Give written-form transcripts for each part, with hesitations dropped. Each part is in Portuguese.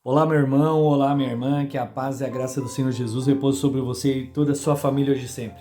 Olá, meu irmão, olá, minha irmã, que a paz e a graça do Senhor Jesus repouse sobre você e toda a sua família hoje e sempre.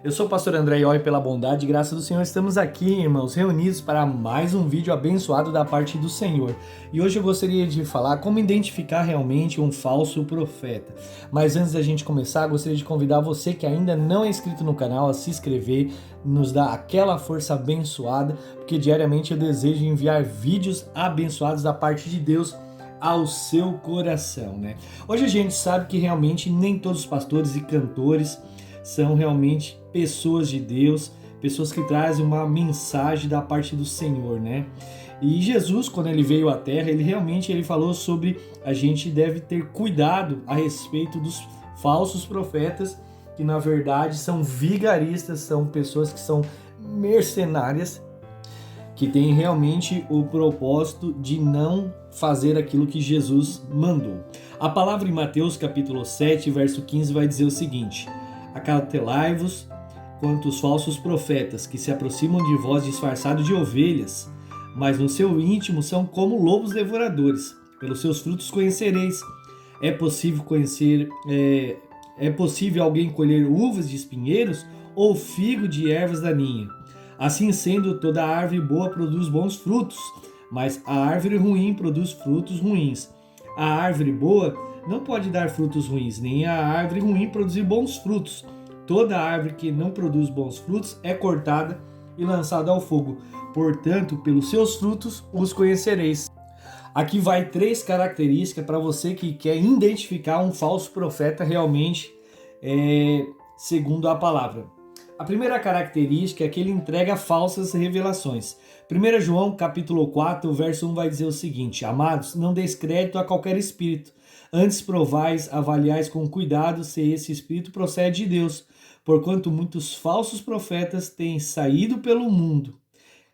Eu sou o pastor André e pela bondade e graça do Senhor, estamos aqui, irmãos, reunidos para mais um vídeo abençoado da parte do Senhor. E hoje eu gostaria de falar como identificar realmente um falso profeta. Mas antes da gente começar, gostaria de convidar você que ainda não é inscrito no canal a se inscrever, nos dar aquela força abençoada, porque diariamente eu desejo enviar vídeos abençoados da parte de Deus ao seu coração, né? Hoje a gente sabe que realmente nem todos os pastores e cantores são realmente pessoas de Deus, pessoas que trazem uma mensagem da parte do Senhor, né? E Jesus, quando ele veio à Terra, ele falou sobre a gente deve ter cuidado a respeito dos falsos profetas, que na verdade são vigaristas, são pessoas que são mercenárias, que tem realmente o propósito de não fazer aquilo que Jesus mandou. A palavra em Mateus capítulo 7, verso 15 vai dizer o seguinte: acautelai-vos quanto os falsos profetas, que se aproximam de vós disfarçados de ovelhas, mas no seu íntimo são como lobos devoradores. Pelos seus frutos conhecereis. É possível alguém colher uvas de espinheiros ou figo de ervas daninhas? Assim sendo, toda árvore boa produz bons frutos, mas a árvore ruim produz frutos ruins. A árvore boa não pode dar frutos ruins, nem a árvore ruim produzir bons frutos. Toda árvore que não produz bons frutos é cortada e lançada ao fogo. Portanto, pelos seus frutos os conhecereis. Aqui vai 3 características para você que quer identificar um falso profeta realmente, segundo a palavra. A primeira característica é que ele entrega falsas revelações. 1 João capítulo 4, verso 1 vai dizer o seguinte: amados, não deis crédito a qualquer espírito, antes provais, avaliais com cuidado se esse espírito procede de Deus, porquanto muitos falsos profetas têm saído pelo mundo.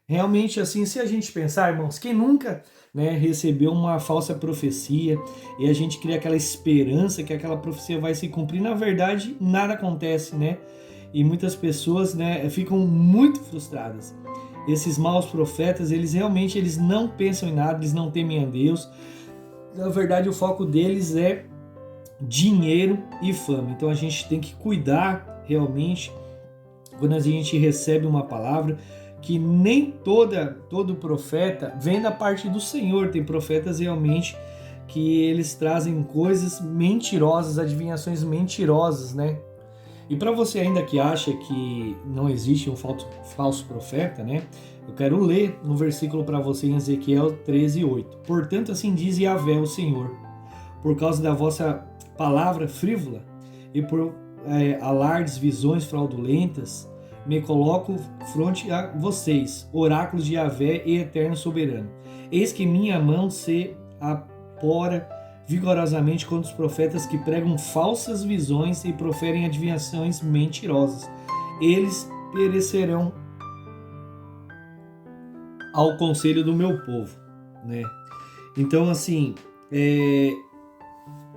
Realmente, assim, se a gente pensar, irmãos, quem nunca recebeu uma falsa profecia e a gente cria aquela esperança que aquela profecia vai se cumprir, na verdade, nada acontece, né? E muitas pessoas ficam muito frustradas. Esses maus profetas, eles não pensam em nada, eles não temem a Deus. Na verdade, o foco deles é dinheiro e fama. Então a gente tem que cuidar realmente quando a gente recebe uma palavra, que nem todo profeta vem da parte do Senhor. Tem profetas realmente que eles trazem coisas mentirosas, adivinhações mentirosas, né? E para você ainda que acha que não existe um falso profeta, eu quero ler um versículo para você em Ezequiel 13:8. Portanto, assim diz Yahvé, o Senhor, por causa da vossa palavra frívola e por alardes visões fraudulentas, me coloco fronte a vocês, oráculos de Yahvé e eterno soberano. Eis que minha mão se apora vigorosamente contra os profetas que pregam falsas visões e proferem adivinhações mentirosas. Eles perecerão ao conselho do meu povo, né? Então, assim,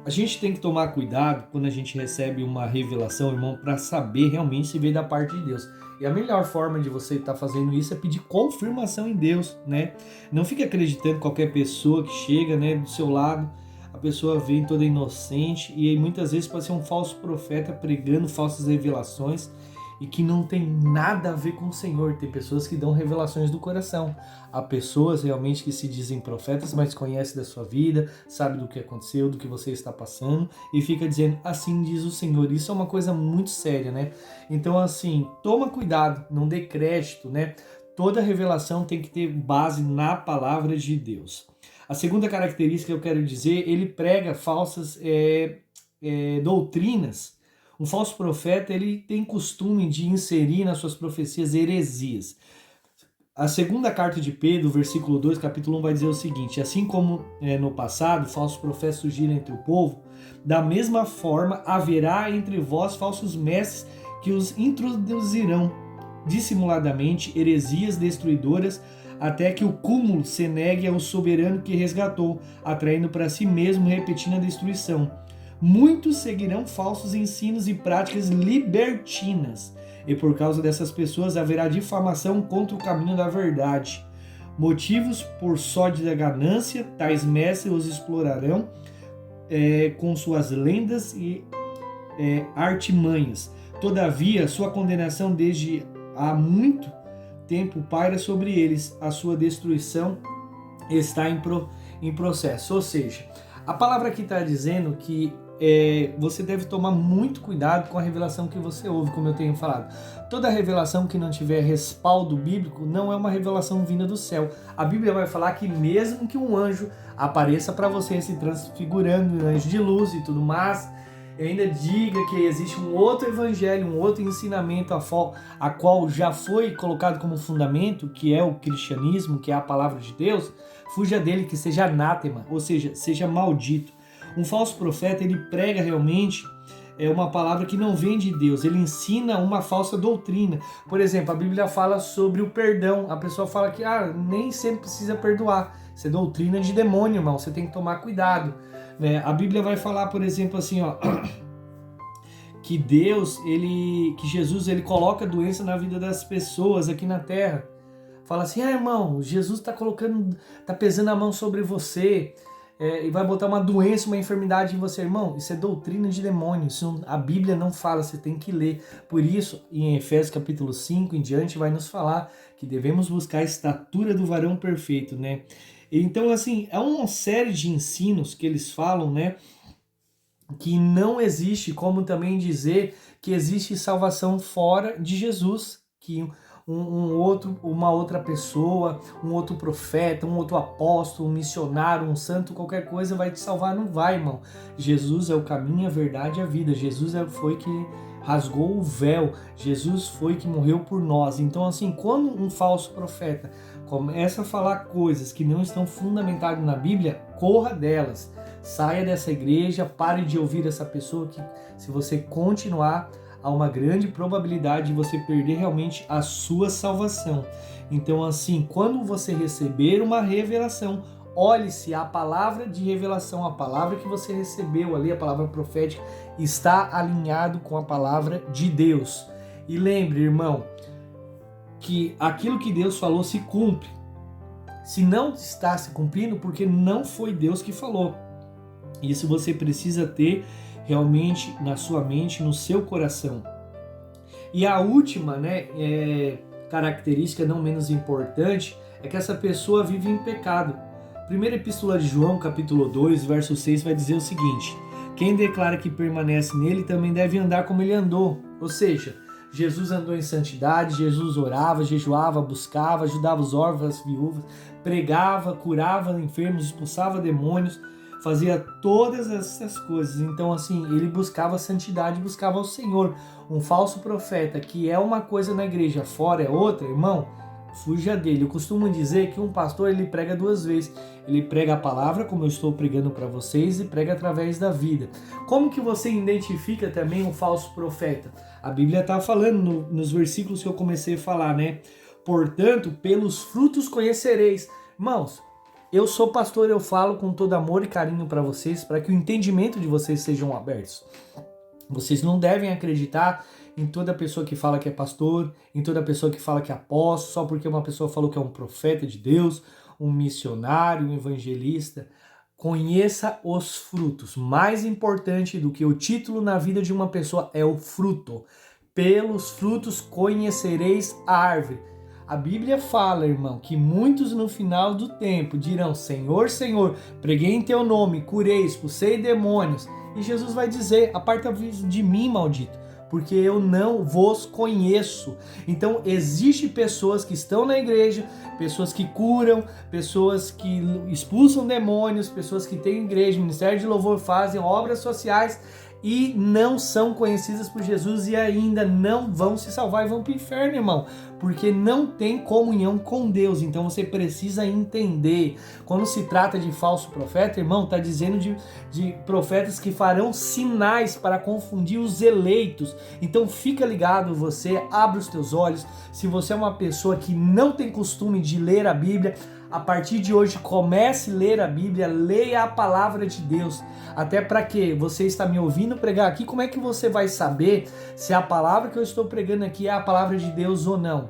a gente tem que tomar cuidado quando a gente recebe uma revelação, irmão, para saber realmente se veio da parte de Deus. E a melhor forma de você estar fazendo isso é pedir confirmação em Deus, né? Não fique acreditando em qualquer pessoa que chega, do seu lado. A pessoa vem toda inocente e muitas vezes pode ser um falso profeta pregando falsas revelações e que não tem nada a ver com o Senhor. Tem pessoas que dão revelações do coração. Há pessoas realmente que se dizem profetas, mas conhecem da sua vida, sabe do que aconteceu, do que você está passando e fica dizendo, assim diz o Senhor. Isso é uma coisa muito séria, né? Então, assim, toma cuidado, não dê crédito, Toda revelação tem que ter base na palavra de Deus. A segunda característica que eu quero dizer, ele prega falsas doutrinas. Um falso profeta, ele tem costume de inserir nas suas profecias heresias. A segunda carta de Pedro, versículo 2, capítulo 1, vai dizer o seguinte: assim como no passado, falsos profetas surgiram entre o povo, da mesma forma haverá entre vós falsos mestres que os introduzirão dissimuladamente heresias destruidoras, até que o cúmulo se negue ao soberano que resgatou, atraindo para si mesmo e repetindo a destruição. Muitos seguirão falsos ensinos e práticas libertinas, e por causa dessas pessoas haverá difamação contra o caminho da verdade. Motivos por sórdida ganância, tais mestres os explorarão com suas lendas e artimanhas. Todavia, sua condenação desde há muito tempo paira sobre eles, a sua destruição está em processo. Ou seja, a palavra aqui está dizendo que você deve tomar muito cuidado com a revelação que você ouve, como eu tenho falado. Toda revelação que não tiver respaldo bíblico não é uma revelação vinda do céu. A Bíblia vai falar que mesmo que um anjo apareça para você se transfigurando, anjo de luz e tudo mais, e ainda diga que existe um outro evangelho, um outro ensinamento a qual já foi colocado como fundamento, que é o cristianismo, que é a palavra de Deus, fuja dele, que seja anátema, ou seja, seja maldito. Um falso profeta, ele prega realmente uma palavra que não vem de Deus, ele ensina uma falsa doutrina. Por exemplo, a Bíblia fala sobre o perdão, a pessoa fala que nem sempre precisa perdoar, isso é doutrina de demônio, irmão, você tem que tomar cuidado. A Bíblia vai falar, por exemplo, assim, que que Jesus, ele coloca doença na vida das pessoas aqui na terra. Fala assim, irmão, Jesus tá pesando a mão sobre você, e vai botar uma doença, uma enfermidade em você, irmão. Isso é doutrina de demônio, a Bíblia não fala, você tem que ler. Por isso, em Efésios capítulo 5 em diante, vai nos falar que devemos buscar a estatura do varão perfeito, né? Então, assim, é uma série de ensinos que eles falam, né? Que não existe, como também dizer que existe salvação fora de Jesus, que uma outra pessoa, um outro profeta, um outro apóstolo, um missionário, um santo, qualquer coisa vai te salvar. Não vai, irmão. Jesus é o caminho, a verdade e a vida. Jesus foi que rasgou o véu. Jesus foi que morreu por nós. Então, assim, quando um falso profeta começa a falar coisas que não estão fundamentadas na Bíblia, corra delas. Saia dessa igreja, pare de ouvir essa pessoa, que se você continuar, há uma grande probabilidade de você perder realmente a sua salvação. Então, assim, quando você receber uma revelação, olhe se a palavra de revelação, a palavra que você recebeu ali, a palavra profética, está alinhado com a palavra de Deus. E lembre, irmão, que aquilo que Deus falou se cumpre. Se não está se cumprindo, porque não foi Deus que falou. Isso você precisa ter realmente na sua mente, no seu coração. E a última, característica não menos importante, é que essa pessoa vive em pecado. Primeira Epístola de João, capítulo 2, verso 6, vai dizer o seguinte: quem declara que permanece nele também deve andar como ele andou. Ou seja, Jesus andou em santidade, Jesus orava, jejuava, buscava, ajudava os órfãos, as viúvas, pregava, curava enfermos, expulsava demônios, fazia todas essas coisas. Então, assim, ele buscava santidade, buscava o Senhor. Um falso profeta que é uma coisa na igreja, fora é outra, irmão, fuja dele. Eu costumo dizer que um pastor, ele prega duas vezes. Ele prega a palavra, como eu estou pregando para vocês, e prega através da vida. Como que você identifica também um falso profeta? A Bíblia está falando nos versículos que eu comecei a falar, né? Portanto, pelos frutos conhecereis. Irmãos, eu sou pastor, eu falo com todo amor e carinho para vocês, para que o entendimento de vocês sejam abertos. Vocês não devem acreditar em toda pessoa que fala que é pastor, em toda pessoa que fala que é apóstolo, só porque uma pessoa falou que é um profeta de Deus, um missionário, um evangelista. Conheça os frutos. Mais importante do que o título na vida de uma pessoa é o fruto. Pelos frutos conhecereis a árvore. A Bíblia fala, irmão, que muitos no final do tempo dirão: Senhor, Senhor, preguei em teu nome, curei, expulsei demônios. E Jesus vai dizer: aparta-vos de mim, maldito, porque eu não vos conheço. Então, existem pessoas que estão na igreja, pessoas que curam, pessoas que expulsam demônios, pessoas que têm igreja, ministério de louvor, fazem obras sociais e não são conhecidas por Jesus e ainda não vão se salvar e vão para o inferno, irmão, porque não tem comunhão com Deus. Então você precisa entender, quando se trata de falso profeta, irmão, está dizendo de profetas que farão sinais para confundir os eleitos. Então fica ligado, você abre os teus olhos. Se você é uma pessoa que não tem costume de ler a Bíblia, a partir de hoje comece a ler a Bíblia, leia a palavra de Deus. Até para que você está me ouvindo pregar aqui, como é que você vai saber se a palavra que eu estou pregando aqui é a palavra de Deus ou não?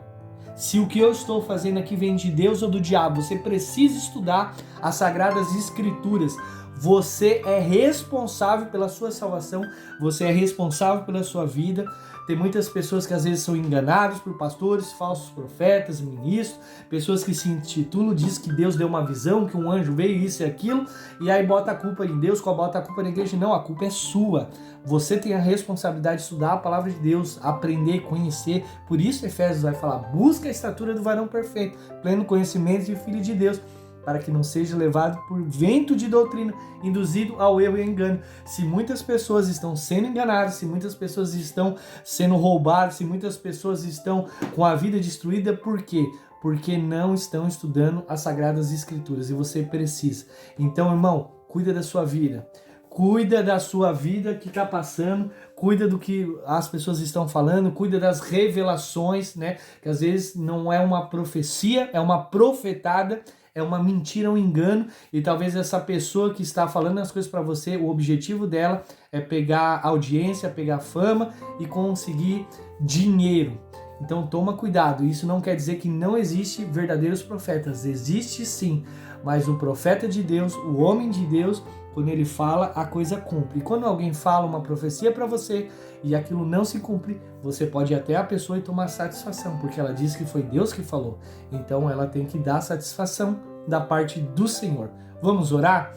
se o que eu estou fazendo aqui vem de Deus ou do diabo. Você precisa estudar as Sagradas Escrituras. Você é responsável pela sua salvação, você é responsável pela sua vida. Tem muitas pessoas que às vezes são enganadas por pastores, falsos profetas, ministros, pessoas que se intitulam, diz que Deus deu uma visão, que um anjo veio, isso e aquilo, e aí bota a culpa em Deus, bota a culpa na igreja. Não, a culpa é sua. Você tem a responsabilidade de estudar a palavra de Deus, aprender, conhecer. Por isso Efésios vai falar, busca a estatura do varão perfeito, pleno conhecimento de filho de Deus, para que não seja levado por vento de doutrina, induzido ao erro e ao engano. Se muitas pessoas estão sendo enganadas, se muitas pessoas estão sendo roubadas, se muitas pessoas estão com a vida destruída, por quê? Porque não estão estudando as Sagradas Escrituras, e você precisa. Então, irmão, cuida da sua vida. Cuida da sua vida que está passando, cuida do que as pessoas estão falando, cuida das revelações, né? Que às vezes não é uma profecia, é uma profetada, é uma mentira, um engano, e talvez essa pessoa que está falando as coisas para você, o objetivo dela é pegar audiência, pegar fama e conseguir dinheiro. Então toma cuidado, isso não quer dizer que não existe verdadeiros profetas, existe sim, mas o profeta de Deus, o homem de Deus, quando ele fala, a coisa cumpre. E quando alguém fala uma profecia para você e aquilo não se cumpre, você pode ir até a pessoa e tomar satisfação, porque ela disse que foi Deus que falou. Então ela tem que dar satisfação da parte do Senhor. Vamos orar?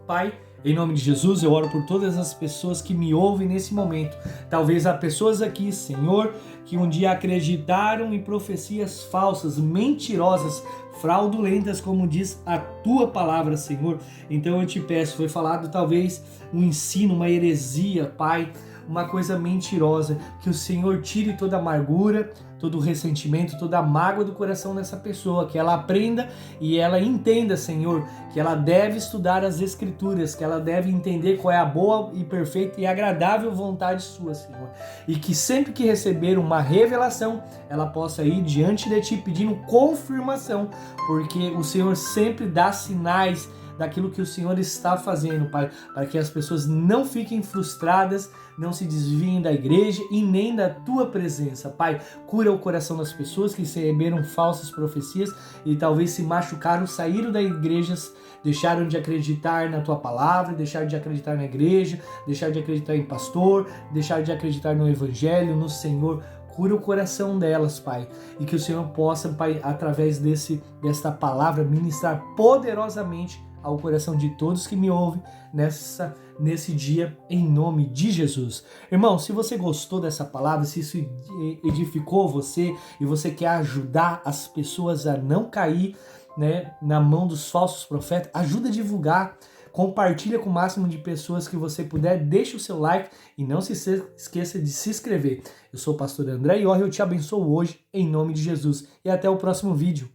Pai, em nome de Jesus, eu oro por todas as pessoas que me ouvem nesse momento. Talvez há pessoas aqui, Senhor, que um dia acreditaram em profecias falsas, mentirosas, fraudulentas, como diz a tua palavra, Senhor. Então eu te peço, foi falado talvez um ensino, uma heresia, Pai, uma coisa mentirosa, que o Senhor tire toda a amargura, todo o ressentimento, toda a mágoa do coração dessa pessoa, que ela aprenda e ela entenda, Senhor, que ela deve estudar as Escrituras, que ela deve entender qual é a boa e perfeita e agradável vontade sua, Senhor, e que sempre que receber uma revelação, ela possa ir diante de Ti pedindo confirmação, porque o Senhor sempre dá sinais daquilo que o Senhor está fazendo, Pai, para que as pessoas não fiquem frustradas, não se desviem da igreja e nem da Tua presença. Pai, cura o coração das pessoas que receberam falsas profecias e talvez se machucaram, saíram da igreja, deixaram de acreditar na Tua palavra, deixaram de acreditar na igreja, deixaram de acreditar em pastor, deixaram de acreditar no Evangelho, no Senhor. Cura o coração delas, Pai, e que o Senhor possa, Pai, através desta palavra, ministrar poderosamente ao coração de todos que me ouvem nesse dia, em nome de Jesus. Irmão, se você gostou dessa palavra, se isso edificou você e você quer ajudar as pessoas a não cair, né, na mão dos falsos profetas, ajuda a divulgar. Compartilha com o máximo de pessoas que você puder, deixa o seu like e não se esqueça de se inscrever. Eu sou o pastor André Iorra e eu te abençoo hoje em nome de Jesus. E até o próximo vídeo.